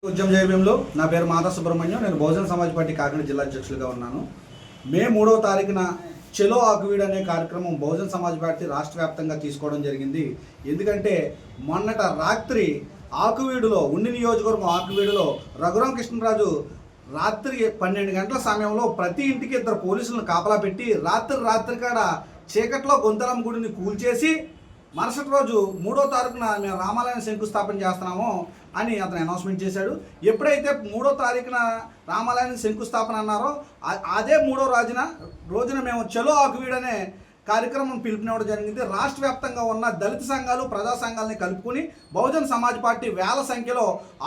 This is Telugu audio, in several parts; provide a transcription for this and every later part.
ఉద్యమ జైవ్యంలో నా పేరు మాతా సుబ్రహ్మణ్యం. నేను బహుజన సమాజ్ పార్టీ కాకినాడ జిల్లా అధ్యక్షులుగా ఉన్నాను. మే 3వ తారీఖున చెలో ఆకువీడు అనే కార్యక్రమం బహుజన సమాజ్ పార్టీ రాష్ట్ర వ్యాప్తంగా తీసుకోవడం జరిగింది. ఎందుకంటే మొన్నట రాత్రి ఆకువీడులో ఉండి నియోజకవర్గం ఆకువీడులో రఘురామకృష్ణరాజు రాత్రి 12 గంటల సమయంలో ప్రతి ఇంటికి 2 పోలీసులను కాపలా పెట్టి రాత్రి కాడ చీకట్లో గొంతలమ్మ గుడిని కూల్చేసి మరుసటి రోజు 3వ తారీఖున మేము రామాలయం శంకుస్థాపన చేస్తున్నాము అని అతను అనౌన్స్మెంట్ చేశాడు. ఎప్పుడైతే 3వ తారీఖున రామాలయానికి శంకుస్థాపన అన్నారో అదే 3వ రోజున మేము చలో ఆకువీడు అనే కార్యక్రమం పిలుపునివ్వడం జరిగింది. రాష్ట్ర వ్యాప్తంగా ఉన్న దళిత సంఘాలు ప్రజా సంఘాలని కలుపుకొని బహుజన సమాజ్ పార్టీ వేల సంఖ్యలో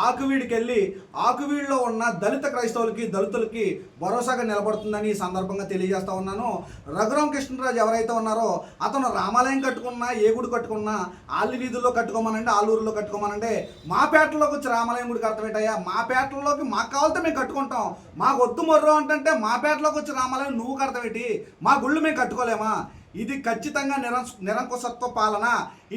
ఆకువీడికి వెళ్ళి ఆకువీడులో ఉన్న దళిత క్రైస్తవులకి దళితులకి భరోసాగా నిలబడుతుందని ఈ సందర్భంగా తెలియజేస్తా ఉన్నాను. రఘురామకృష్ణరాజు ఎవరైతే ఉన్నారో అతను రామాలయం కట్టుకున్నా ఏ గుడి కట్టుకున్నా ఆళ్ళు వీధుల్లో కట్టుకోమనండి ఆలూరులో కట్టుకోమనండి. మా పేటలోకి వచ్చి రామాలయం గుడి కడతామేటయ్యా, మా పేటలోకి మాకు కావాలితే మేము కట్టుకుంటాం, మాకు వద్దు మొర్రో అంటే మా పేటలోకి వచ్చి రామాలయం నువ్వు కడతావేటి, మా గుళ్ళు మేము కట్టుకోలేమా? ఇది ఖచ్చితంగా నిరంకుశత్వ పాలన.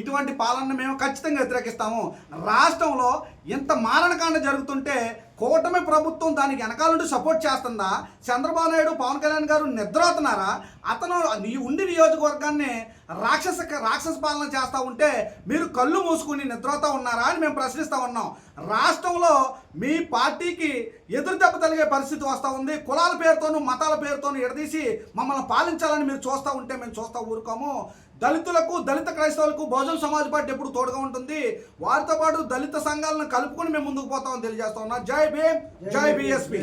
ఇటువంటి పాలనను మేము ఖచ్చితంగా వ్యతిరేకిస్తాము. రాష్ట్రంలో ఇంత మారణకాండ జరుగుతుంటే కూటమి ప్రభుత్వం దానికి వెనకాల నుండి సపోర్ట్ చేస్తుందా? చంద్రబాబు నాయుడు పవన్ కళ్యాణ్ గారు నిద్రపోతున్నారా? అతను ఉండి నియోజకవర్గాన్ని రాక్షస పాలన చేస్తూ ఉంటే మీరు కళ్ళు మూసుకుని నిద్రపోతూ ఉన్నారా అని మేము ప్రశ్నిస్తూ ఉన్నాం. రాష్ట్రంలో మీ పార్టీకి ఎదురు దెబ్బ తగిలే పరిస్థితి వస్తూ ఉంది. కులాల పేరుతోనూ మతాల పేరుతోనూ ఎడదీసి మమ్మల్ని పాలించాలని మీరు చూస్తూ ఉంటే మేము చూస్తూ ఊరుకోము. దళితులకు దళిత క్రైస్తవులకు బహుజన సమాజ్ పార్టీ ఎప్పుడు తోడుగా ఉంటుంది. వారితో పాటు దళిత సంఘాలను కలుపుకొని మేము ముందుకు పోతామని తెలియజేస్తా ఉన్నా. జై భీమ్, జై బీఎస్పీ.